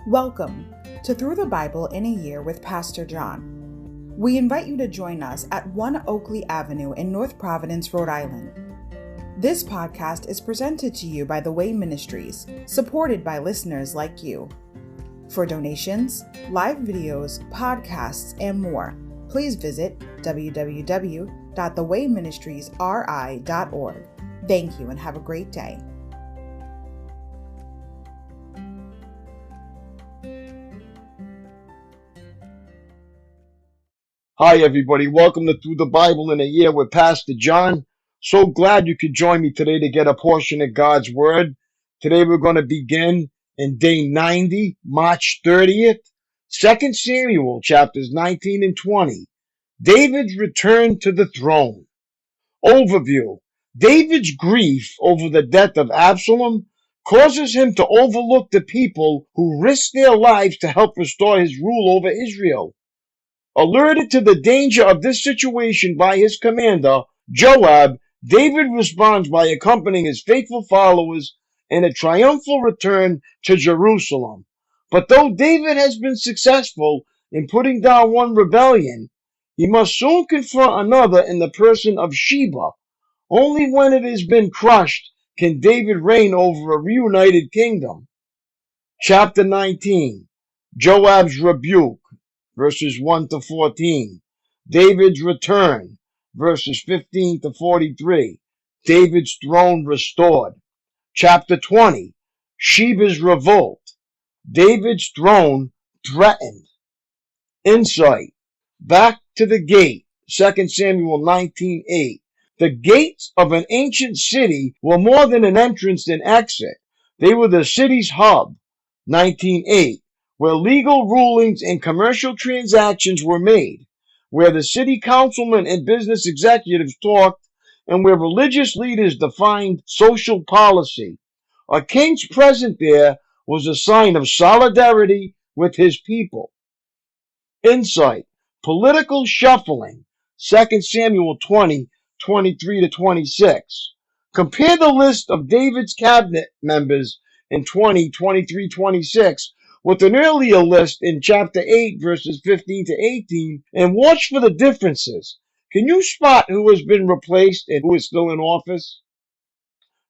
Welcome to Through the Bible in a Year with Pastor John. We invite you to join us at 1 Oakleigh Avenue in North Providence, Rhode Island. This podcast is presented to you by The Way Ministries, supported by listeners like you. For donations, live videos, podcasts, and more, please visit www.thewayministriesri.org. Thank you and have a great day. Hi, everybody. Welcome to Through the Bible in a Year with Pastor John. So glad you could join me today to get a portion of God's Word. Today we're going to begin in day 90, March 30th, 2 Samuel chapters 19 and 20. David's return to the throne. Overview. David's grief over the death of Absalom causes him to overlook the people who risked their lives to help restore his rule over Israel. Alerted to the danger of this situation by his commander, Joab, David responds by accompanying his faithful followers in a triumphal return to Jerusalem. But though David has been successful in putting down one rebellion, he must soon confront another in the person of Sheba. Only when it has been crushed can David reign over a reunited kingdom. Chapter 19, Joab's rebuke. Verses 1 to 14. David's return. Verses 15 to 43. David's throne restored. Chapter 20. Sheba's revolt. David's throne threatened. Insight. Back to the gate. 2 Samuel 19:8. The gates of an ancient city were more than an entrance and exit. They were the city's hub. 19:8. Where legal rulings and commercial transactions were made, where the city councilmen and business executives talked, and where religious leaders defined social policy. A king's presence there was a sign of solidarity with his people. Insight. Political shuffling. 2 Samuel 20, 23 to 26. Compare the list of David's cabinet members in 20, 23, 26 with an earlier list in chapter 8, verses 15 to 18, and watch for the differences. Can you spot who has been replaced and who is still in office?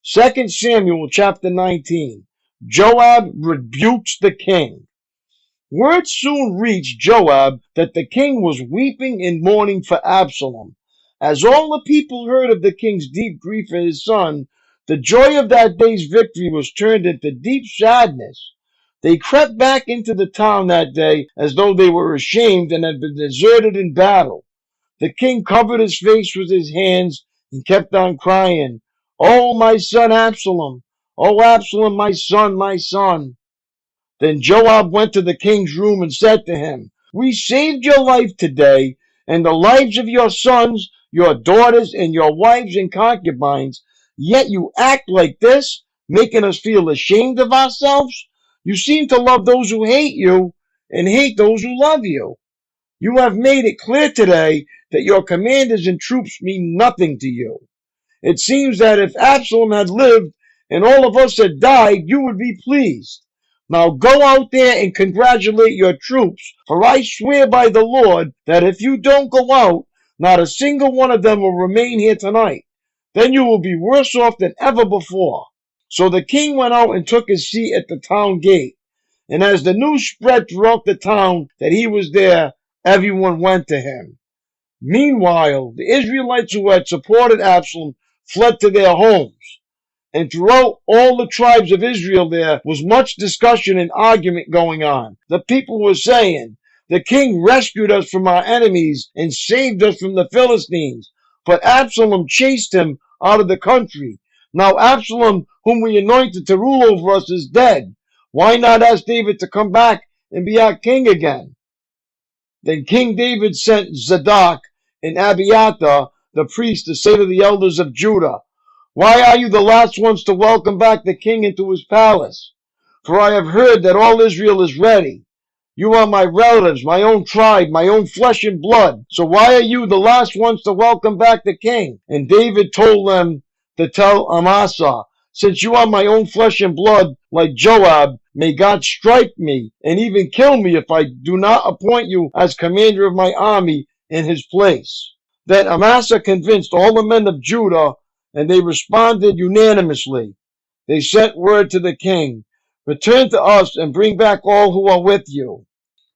2 Samuel chapter 19. Joab rebukes the king. Word soon reached Joab that the king was weeping and mourning for Absalom. As all the people heard of the king's deep grief for his son, the joy of that day's victory was turned into deep sadness. They crept back into the town that day as though they were ashamed and had been deserted in battle. The king covered his face with his hands and kept on crying, "Oh, my son Absalom! Oh, Absalom, my son, my son!" Then Joab went to the king's room and said to him, "We saved your life today and the lives of your sons, your daughters, and your wives and concubines, yet you act like this, making us feel ashamed of ourselves? You seem to love those who hate you and hate those who love you. You have made it clear today that your commanders and troops mean nothing to you. It seems that if Absalom had lived and all of us had died, you would be pleased. Now go out there and congratulate your troops, for I swear by the Lord that if you don't go out, not a single one of them will remain here tonight. Then you will be worse off than ever before." So the king went out and took his seat at the town gate. And as the news spread throughout the town that he was there, everyone went to him. Meanwhile, the Israelites who had supported Absalom fled to their homes. And throughout all the tribes of Israel there was much discussion and argument going on. The people were saying, "The king rescued us from our enemies and saved us from the Philistines. But Absalom chased him out of the country. Now Absalom, whom we anointed to rule over us, is dead. Why not ask David to come back and be our king again?" Then King David sent Zadok and Abiathar, the priest, to say to the elders of Judah, "Why are you the last ones to welcome back the king into his palace? For I have heard that all Israel is ready. You are my relatives, my own tribe, my own flesh and blood. So why are you the last ones to welcome back the king?" And David told them to tell Amasa, Since you are my own flesh and blood, like Joab, may God strike me and even kill me if I do not appoint you as commander of my army in his place." Then Amasa convinced all the men of Judah, and they responded unanimously. They sent word to the king, "Return to us and bring back all who are with you."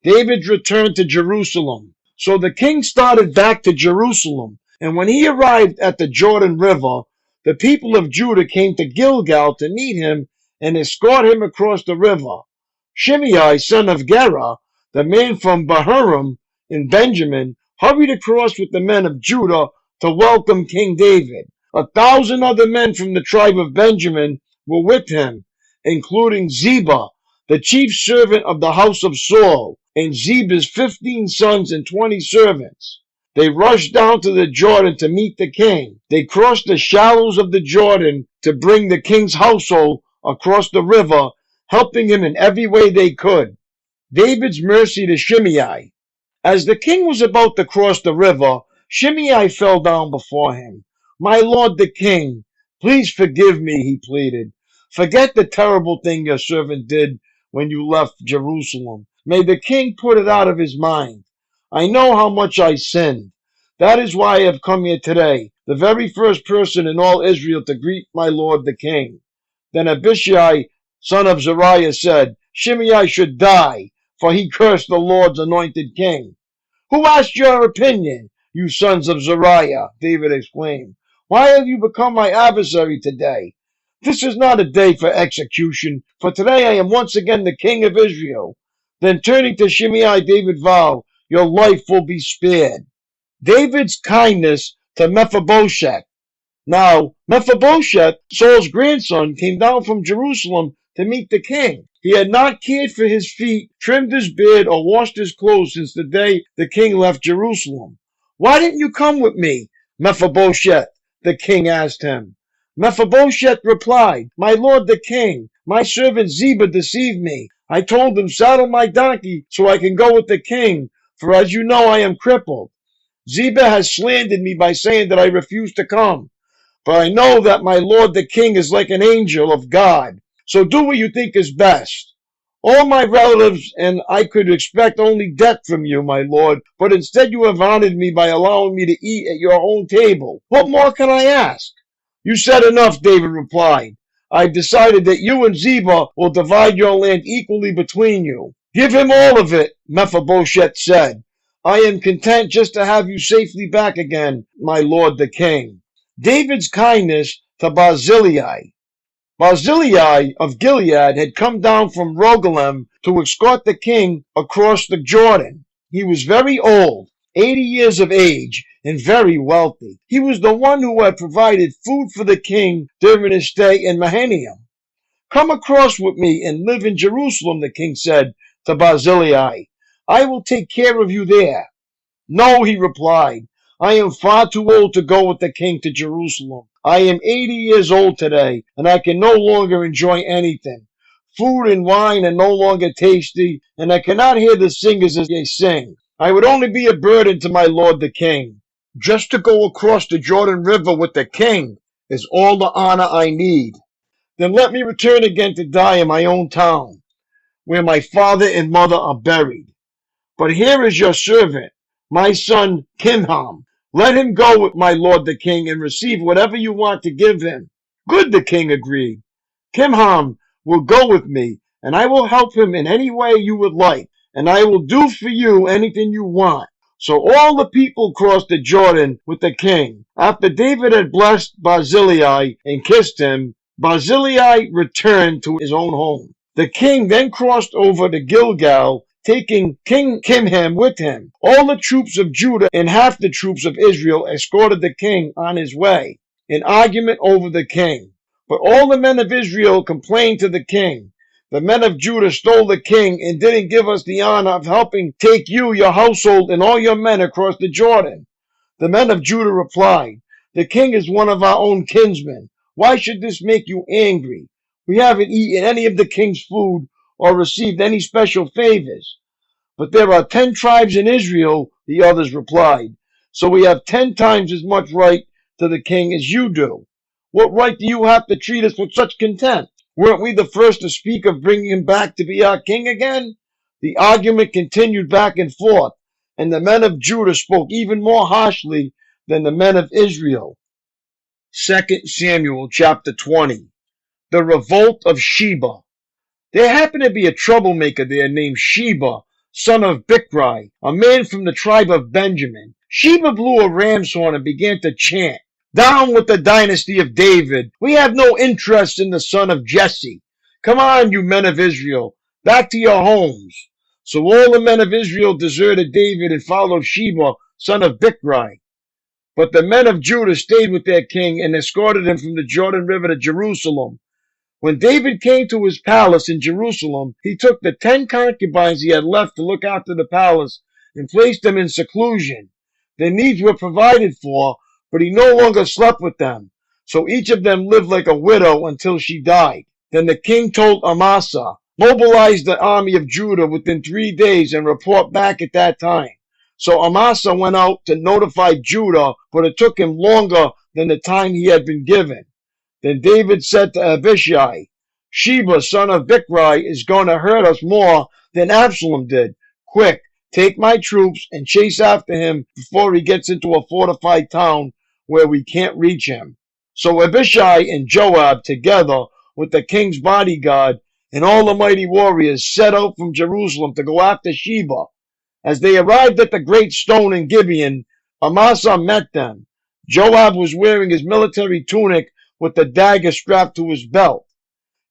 David returned to Jerusalem. So the king started back to Jerusalem, and when he arrived at the Jordan River, the people of Judah came to Gilgal to meet him and escort him across the river. Shimei, son of Gera, the man from Bahurim in Benjamin, hurried across with the men of Judah to welcome King David. 1,000 other men from the tribe of Benjamin were with him, including Ziba, the chief servant of the house of Saul, and Ziba's 15 sons and 20 servants. They rushed down to the Jordan to meet the king. They crossed the shallows of the Jordan to bring the king's household across the river, helping him in every way they could. David's mercy to Shimei. As the king was about to cross the river, Shimei fell down before him. "My lord the king, please forgive me," he pleaded. "Forget the terrible thing your servant did when you left Jerusalem. May the king put it out of his mind. I know how much I sinned. That is why I have come here today, the very first person in all Israel to greet my lord the king." Then Abishai, son of Zeruiah, said, "Shimei should die, for he cursed the Lord's anointed king." "Who asked your opinion, you sons of Zeruiah?" David exclaimed. "Why have you become my adversary today? This is not a day for execution, for today I am once again the king of Israel." Then turning to Shimei, David vowed, "Your life will be spared." David's kindness to Mephibosheth. Now, Mephibosheth, Saul's grandson, came down from Jerusalem to meet the king. He had not cared for his feet, trimmed his beard, or washed his clothes since the day the king left Jerusalem. "Why didn't you come with me, Mephibosheth?" the king asked him. Mephibosheth replied, "My lord the king, my servant Ziba deceived me. I told him, 'Saddle my donkey so I can go with the king, for as you know I am crippled.' Ziba has slandered me by saying that I refuse to come. But I know that my lord the king is like an angel of God. So do what you think is best. All my relatives and I could expect only death from you, my lord, but instead you have honored me by allowing me to eat at your own table. What more can I ask?" "You said enough," David replied. "I've decided that you and Ziba will divide your land equally between you." "Give him all of it," Mephibosheth said. "I am content just to have you safely back again, my lord the king." David's kindness to Barzillai. Barzillai of Gilead had come down from Rogelim to escort the king across the Jordan. He was very old, 80 years of age, and very wealthy. He was the one who had provided food for the king during his stay in Mahanaim. "Come across with me and live in Jerusalem," the king said to Barzillai. "I will take care of you there." "No," he replied. "I am far too old to go with the king to Jerusalem. I am 80 years old today, and I can no longer enjoy anything. Food and wine are no longer tasty, and I cannot hear the singers as they sing. I would only be a burden to my lord the king. Just to go across the Jordan River with the king is all the honor I need. Then let me return again to die in my own town, where my father and mother are buried. But here is your servant, my son Kimham. Let him go with my lord the king and receive whatever you want to give him." "Good," the king agreed. "Kimham will go with me, and I will help him in any way you would like, and I will do for you anything you want." So all the people crossed the Jordan with the king. After David had blessed Barzillai and kissed him, Barzillai returned to his own home. The king then crossed over to Gilgal, taking King Kimham with him. All the troops of Judah and half the troops of Israel escorted the king on his way. An argument over the king. But all the men of Israel complained to the king. "The men of Judah stole the king and didn't give us the honor of helping take you, your household, and all your men across the Jordan." The men of Judah replied, "The king is one of our own kinsmen. Why should this make you angry? We haven't eaten any of the king's food or received any special favors." "But there are 10 tribes in Israel," the others replied, "so we have 10 times as much right to the king as you do. What right do you have to treat us with such contempt? Weren't we the first to speak of bringing him back to be our king again? The argument continued back and forth, and the men of Judah spoke even more harshly than the men of Israel. 2 Samuel chapter 20. The revolt of Sheba. There happened to be a troublemaker there named Sheba, son of Bichri, a man from the tribe of Benjamin. Sheba blew a ram's horn and began to chant, "Down with the dynasty of David! We have no interest in the son of Jesse. Come on, you men of Israel, back to your homes." So all the men of Israel deserted David and followed Sheba, son of Bichri. But the men of Judah stayed with their king and escorted him from the Jordan River to Jerusalem. When David came to his palace in Jerusalem, he took the 10 concubines he had left to look after the palace and placed them in seclusion. Their needs were provided for, but he no longer slept with them. So each of them lived like a widow until she died. Then the king told Amasa, "Mobilize the army of Judah within 3 days and report back at that time." So Amasa went out to notify Judah, but it took him longer than the time he had been given. Then David said to Abishai, "Sheba, son of Bichri, is going to hurt us more than Absalom did. Quick, take my troops and chase after him before he gets into a fortified town where we can't reach him." So Abishai and Joab, together with the king's bodyguard and all the mighty warriors, set out from Jerusalem to go after Sheba. As they arrived at the great stone in Gibeon, Amasa met them. Joab was wearing his military tunic with the dagger strapped to his belt.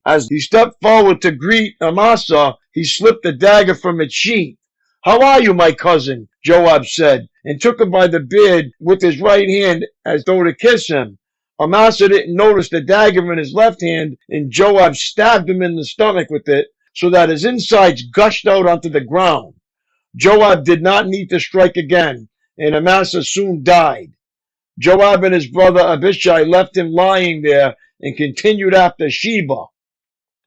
As he stepped forward to greet Amasa, he slipped the dagger from its sheath. "How are you, my cousin?" Joab said, and took him by the beard with his right hand as though to kiss him. Amasa didn't notice the dagger in his left hand, and Joab stabbed him in the stomach with it so that his insides gushed out onto the ground. Joab did not need to strike again, and Amasa soon died. Joab and his brother Abishai left him lying there and continued after Sheba.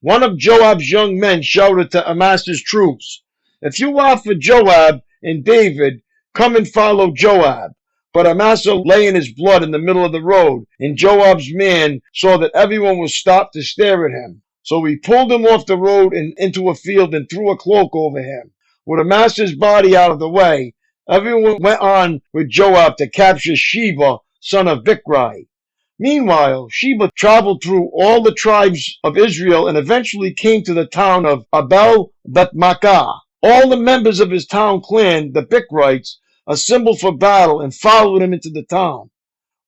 One of Joab's young men shouted to Amasa's troops, "If you are for Joab and David, come and follow Joab." But Amasa lay in his blood in the middle of the road, and Joab's man saw that everyone was stopped to stare at him. So he pulled him off the road and into a field and threw a cloak over him. With Amasa's body out of the way, everyone went on with Joab to capture Sheba, son of Bichri. Meanwhile, Sheba traveled through all the tribes of Israel and eventually came to the town of Abel Beth-Makkah. All the members of his town clan, the Bichrites, assembled for battle and followed him into the town.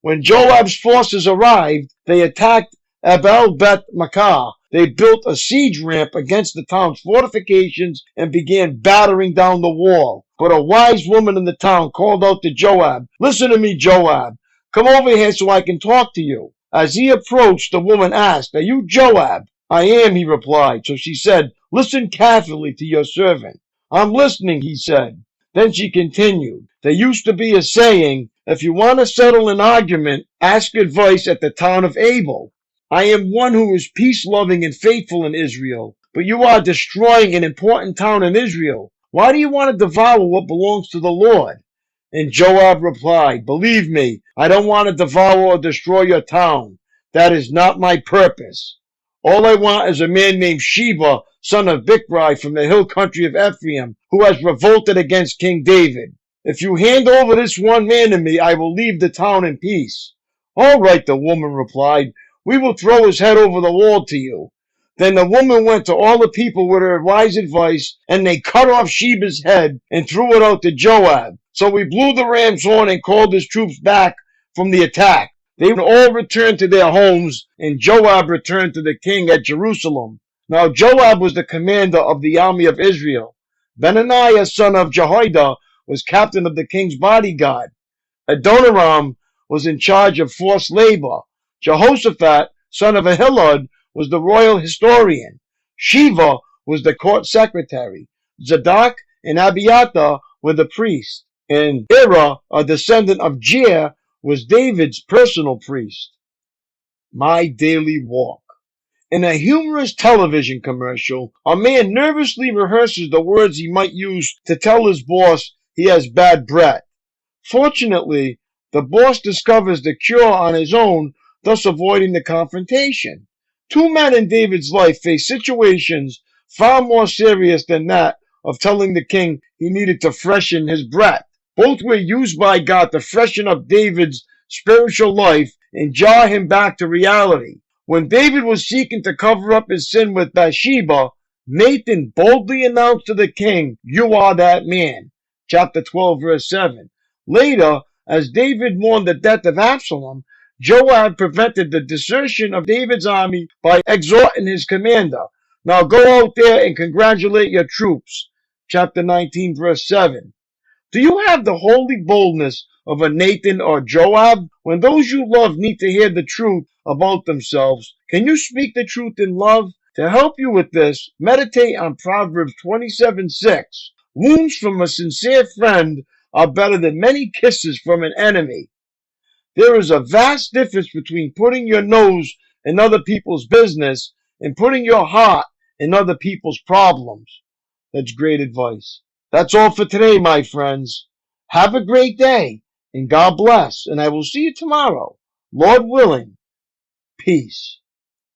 When Joab's forces arrived, they attacked Abel Beth-Makkah. They built a siege ramp against the town's fortifications and began battering down the wall. But a wise woman in the town called out to Joab, "Listen to me, Joab. Come over here so I can talk to you." As he approached, the woman asked, "Are you Joab?" "I am," he replied. So she said, "Listen carefully to your servant." "I'm listening," he said. Then she continued, "There used to be a saying, if you want to settle an argument, ask advice at the town of Abel. I am one who is peace-loving and faithful in Israel, but you are destroying an important town in Israel. Why do you want to devour what belongs to the Lord?" And Joab replied, "Believe me, I don't want to devour or destroy your town. That is not my purpose. All I want is a man named Sheba, son of Bichri from the hill country of Ephraim, who has revolted against King David. If you hand over this one man to me, I will leave the town in peace." "All right," the woman replied. "We will throw his head over the wall to you." Then the woman went to all the people with her wise advice, and they cut off Sheba's head and threw it out to Joab. So he blew the ram's horn and called his troops back from the attack. They all returned to their homes, and Joab returned to the king at Jerusalem. Now Joab was the commander of the army of Israel. Benaiah, son of Jehoiada, was captain of the king's bodyguard. Adoniram was in charge of forced labor. Jehoshaphat, son of Ahilud, was the royal historian. Sheva was the court secretary. Zadok and Abiathar were the priests. And Ira, a descendant of Jair, was David's personal priest. My daily walk. In a humorous television commercial, a man nervously rehearses the words he might use to tell his boss he has bad breath. Fortunately, the boss discovers the cure on his own thus avoiding the confrontation. Two men in David's life faced situations far more serious than that of telling the king he needed to freshen his breath. Both were used by God to freshen up David's spiritual life and jar him back to reality. When David was seeking to cover up his sin with Bathsheba, Nathan boldly announced to the king, "You are that man." Chapter 12, verse 7. Later, as David mourned the death of Absalom, Joab prevented the desertion of David's army by exhorting his commander, "Now go out there and congratulate your troops." Chapter 19, verse 7. Do you have the holy boldness of a Nathan or Joab? When those you love need to hear the truth about themselves, can you speak the truth in love? To help you with this, meditate on Proverbs 27:6. Wounds from a sincere friend are better than many kisses from an enemy. There is a vast difference between putting your nose in other people's business and putting your heart in other people's problems. That's great advice. That's all for today, my friends. Have a great day, and God bless, and I will see you tomorrow. Lord willing, peace.